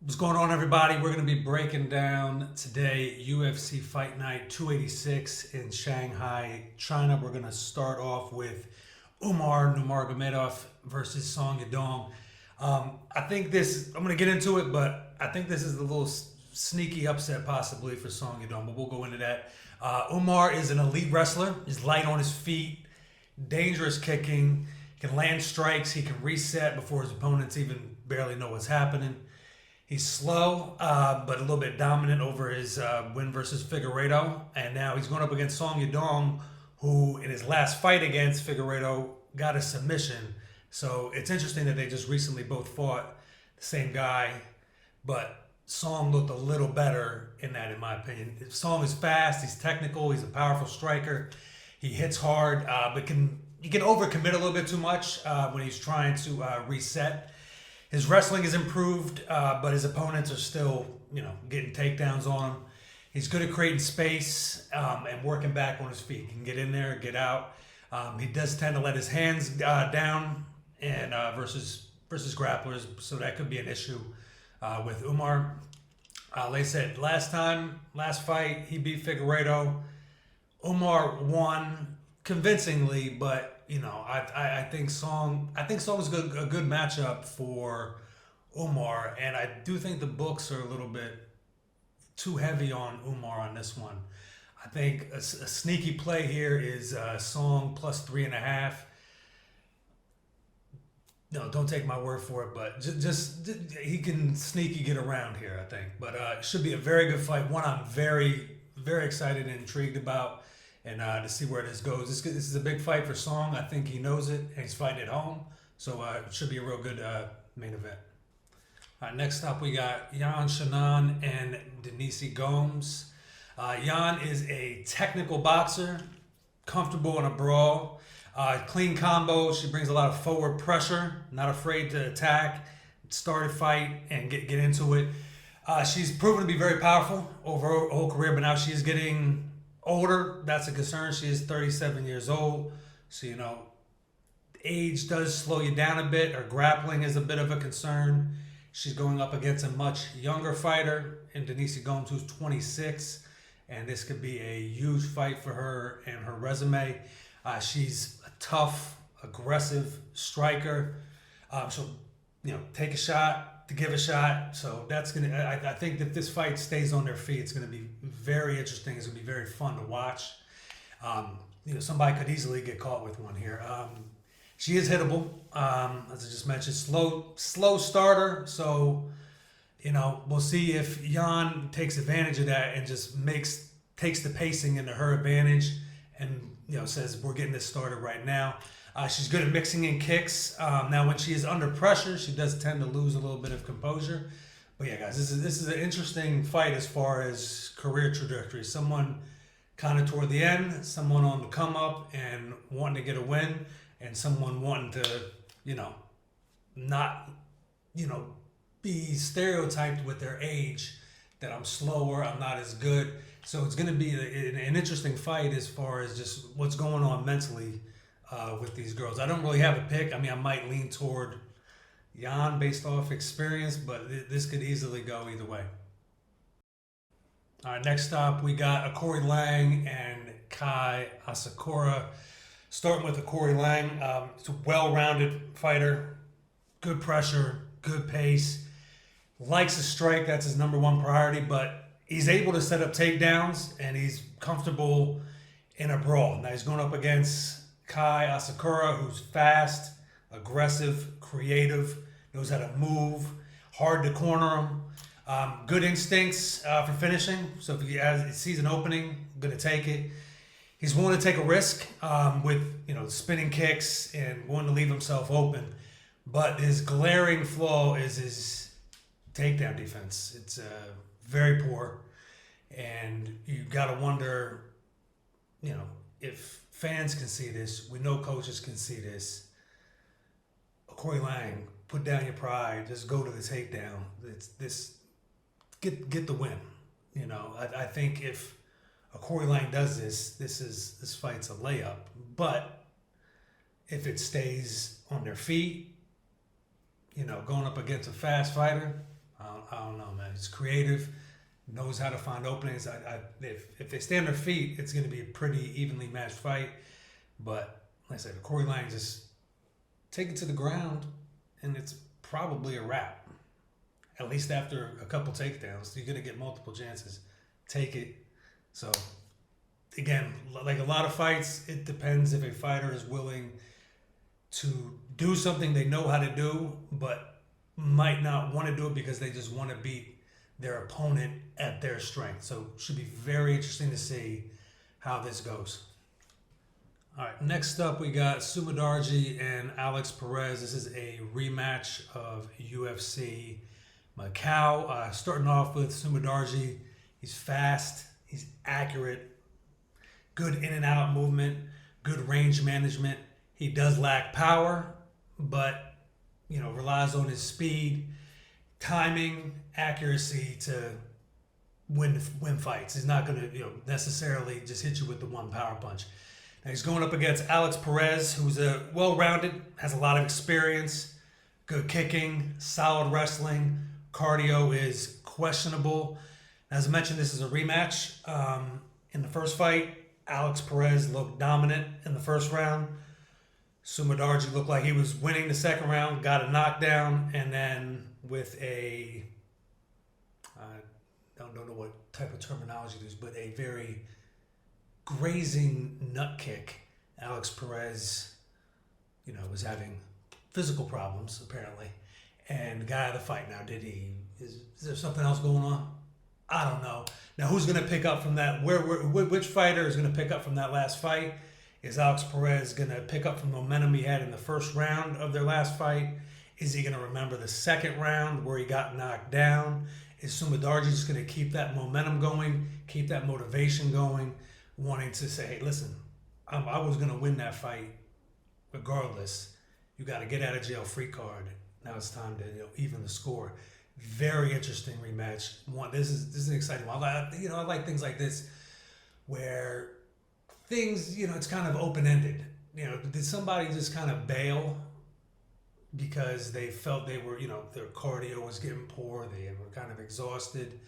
What's going on, everybody? We're going to be breaking down today UFC Fight Night 286 in Shanghai, China. We're going to start off with Umar Nurmagomedov versus Song Yadong. I think this, I'm going to get into it, but I think this is a little sneaky upset possibly for Song Yadong, but we'll go into that. Umar is an elite wrestler. He's light on his feet, dangerous kicking, can land strikes, he can reset before his opponents even barely know what's happening. He's slow, but a little bit dominant over his win versus Figueiredo. And now he's going up against Song Yadong, who in his last fight against Figueiredo got a submission. So it's interesting that they just recently both fought the same guy, but Song looked a little better in that, in my opinion. Song is fast, he's technical, he's a powerful striker. He hits hard, but he can overcommit a little bit too much when he's trying to reset. His wrestling has improved, but his opponents are still, getting takedowns on him. He's good at creating space and working back on his feet. He can get in there, get out. He does tend to let his hands down and versus grapplers, so that could be an issue with Umar. Like I said, last fight, he beat Figueiredo. Umar won convincingly, but I think Song is a good matchup for Umar, and I do think the books are a little bit too heavy on Umar on this one. I think a sneaky play here is Song plus 3.5. No, don't take my word for it, but just he can sneaky get around here, I think. But it should be a very good fight. One I'm very, very excited and intrigued about. And to see where this goes. This is a big fight for Song. I think he knows it, and he's fighting at home. So it should be a real good main event. Next up, we got Yan Xiaonan and Denise Gomes. Yan is a technical boxer, comfortable in a brawl. Clean combo. She brings a lot of forward pressure, not afraid to attack, start a fight, and get into it. She's proven to be very powerful over her whole career, but now she's getting older. That's a concern. She is 37 years old. So, age does slow you down a bit. Her grappling is a bit of a concern. She's going up against a much younger fighter in Denise Gomes, who's 26. And this could be a huge fight for her and her resume. She's a tough, aggressive striker. She'll, take a shot to give a shot. So that's going to, I think that this fight stays on their feet, it's going to be very interesting. It's going to be very fun to watch. Somebody could easily get caught with one here. She is hittable. As I just mentioned, slow starter. So, we'll see if Yan takes advantage of that and just takes the pacing into her advantage and, says, we're getting this started right now. She's good at mixing in kicks. Now, when she is under pressure, she does tend to lose a little bit of composure. But yeah, guys, this is an interesting fight as far as career trajectory. Someone kind of toward the end, someone on the come up and wanting to get a win, and someone wanting to, not, be stereotyped with their age, that I'm slower, I'm not as good. So it's going to be an interesting fight as far as just what's going on mentally with these girls. I don't really have a pick. I mean, I might lean toward Yan based off experience, but this could easily go either way. All right, next up, we got Corey Lang and Kai Asakura. Starting with Corey Lang, it's a well-rounded fighter, good pressure, good pace, likes to strike. That's his number one priority, but he's able to set up takedowns, and he's comfortable in a brawl. Now he's going up against Kai Asakura, who's fast, aggressive, creative, knows how to move, hard to corner him. Good instincts for finishing. So if he sees an opening, going to take it. He's willing to take a risk with spinning kicks and wanting to leave himself open. But his glaring flaw is his takedown defense. It's very poor, and you got to wonder, if fans can see this. We know coaches can see this. Corey Lang, put down your pride. Just go to the takedown. Get the win. I think if Corey Lang does this fight's a layup. But if it stays on their feet, going up against a fast fighter, I don't know, man. He's creative, knows how to find openings. If they stay on their feet, it's going to be a pretty evenly matched fight. But like I said, Corey Lang just take it to the ground, and it's probably a wrap. At least after a couple takedowns, you're going to get multiple chances. Take it. So, again, like a lot of fights, it depends if a fighter is willing to do something they know how to do, but might not want to do it because they just want to beat their opponent at their strength. So it should be very interesting to see how this goes. All right, next up we got Sumadarji and Alex Perez. This is a rematch of UFC Macau. Starting off with Sumadarji. He's fast, he's accurate, good in and out movement, good range management. He does lack power, but relies on his speed, timing, accuracy to win fights. He's not going to necessarily just hit you with the one power punch. Now he's going up against Alex Perez, who's a well-rounded, has a lot of experience, good kicking, solid wrestling. Cardio is questionable. As I mentioned, this is a rematch. In the first fight, Alex Perez looked dominant in the first round. Sumadarji looked like he was winning the second round, got a knockdown, and then with I don't know what type of terminology it is, but a very grazing nut kick. Alex Perez, was having physical problems apparently, and got out of the fight. Now, is there something else going on? I don't know. Now, who's going to pick up from that? Which fighter is going to pick up from that last fight? Is Alex Perez going to pick up from the momentum he had in the first round of their last fight? Is he going to remember the second round where he got knocked down? Is Sumadarji just going to keep that momentum going, keep that motivation going, wanting to say, hey, listen, I was going to win that fight regardless. You got to get out of jail free card. Now it's time to even the score. Very interesting rematch. This is an exciting one. I like things like this where things, it's kind of open-ended. Did somebody just kind of bail because they felt they were, their cardio was getting poor, they were kind of exhausted,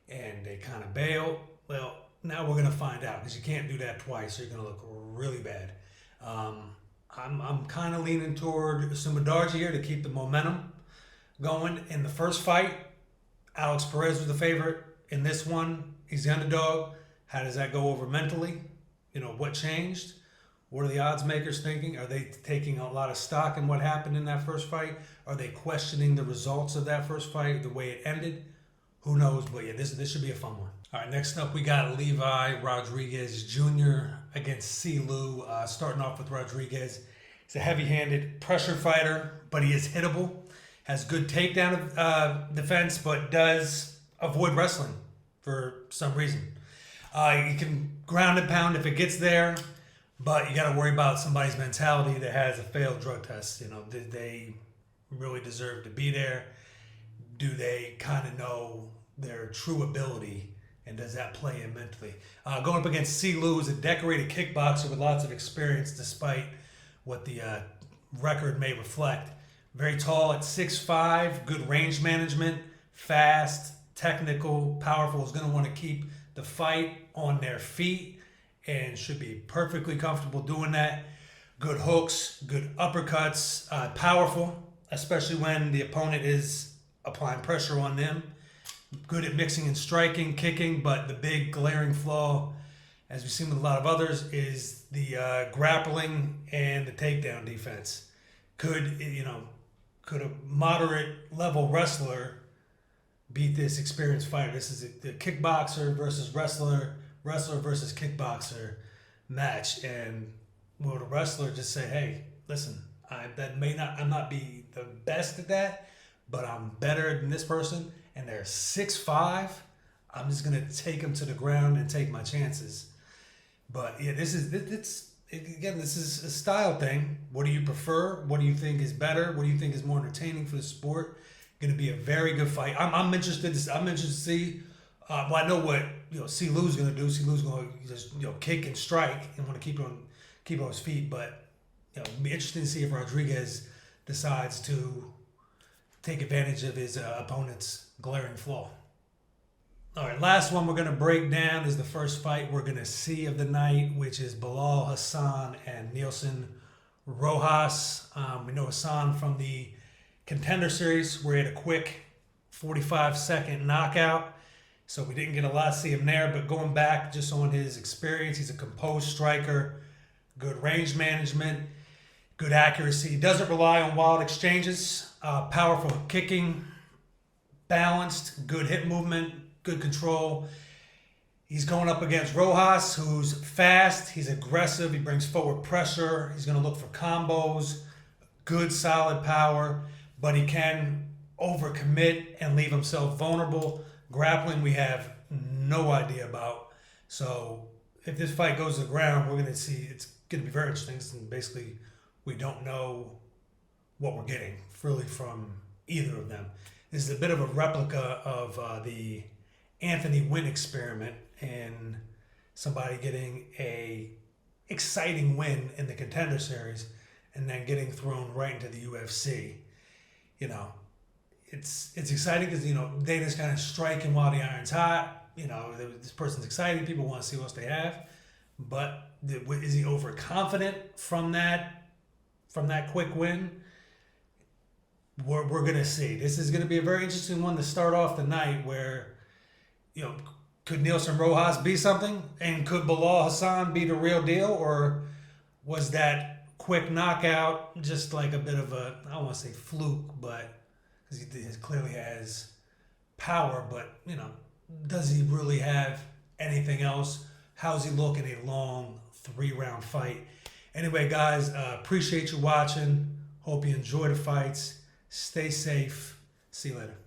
and they kind of bail? Well, now we're going to find out, because you can't do that twice, or you're going to look really bad. I'm kind of leaning toward Sumadarji here to keep the momentum going. In the first fight, Alex Perez was the favorite. In this one, he's the underdog. How does that go over mentally? What changed? What are the odds makers thinking? Are they taking a lot of stock in what happened in that first fight? Are they questioning the results of that first fight, the way it ended? Who knows? But yeah, this should be a fun one. All right, next up we got Levi Rodriguez Jr. against C-Lou. Starting off with Rodriguez. He's a heavy-handed pressure fighter, but he is hittable. Has good takedown defense, but does avoid wrestling for some reason. He can ground and pound if it gets there, but you got to worry about somebody's mentality that has a failed drug test. Did they really deserve to be there? Do they kind of know their true ability, and does that play in mentally? Going up against C-Lou, who's a decorated kickboxer with lots of experience, despite what the record may reflect. Very tall at 6'5", good range management, fast, technical, powerful. Is going to want to keep the fight on their feet and should be perfectly comfortable doing that. Good hooks, good uppercuts, powerful, especially when the opponent is applying pressure on them. Good at mixing and striking, kicking, but the big glaring flaw, as we've seen with a lot of others, is the grappling and the takedown defense. Could a moderate level wrestler beat this experienced fighter? This is the kickboxer versus wrestler versus kickboxer match, and will the wrestler just say, "Hey, listen, I not be the best at that, but I'm better than this person, and they're 6'5". I'm just gonna take them to the ground and take my chances." But yeah, this is a style thing. What do you prefer? What do you think is better? What do you think is more entertaining for the sport? Going to be a very good fight. I'm interested to see. Well, I know what C-Lou's going to do. C-Lou's going to just kick and strike and want to keep on his feet. But it'll be interesting to see if Rodriguez decides to take advantage of his opponent's glaring flaw. All right, last one we're going to break down is the first fight we're going to see of the night, which is Bilal Hassan and Nielsen Rojas. We know Hassan from the Contender Series, where he had a quick 45-second knockout. So we didn't get a lot to see him there, but going back just on his experience, he's a composed striker, good range management, good accuracy. He doesn't rely on wild exchanges, powerful kicking, balanced, good hip movement, good control. He's going up against Rojas, who's fast, he's aggressive, he brings forward pressure, he's going to look for combos, good solid power, but he can overcommit and leave himself vulnerable. Grappling, we have no idea about. So if this fight goes to the ground, we're going to see, it's going to be very interesting. And basically, we don't know what we're getting really from either of them. This is a bit of a replica of the Anthony Wynn experiment and somebody getting a exciting win in the Contender Series and then getting thrown right into the UFC. You know, it's exciting because, you know, Dana's kind of striking while the iron's hot. You know, this person's exciting. People want to see what else they have. But is he overconfident from that quick win? We're going to see. This is going to be a very interesting one to start off the night where, you know, could Nielsen Rojas be something? And could Bilal Hassan be the real deal? Or was that quick knockout just like a bit of a, I don't want to say fluke, but because he clearly has power, but, you know, does he really have anything else? How's he look in a long 3-round fight? Anyway, guys, appreciate you watching. Hope you enjoy the fights. Stay safe. See you later.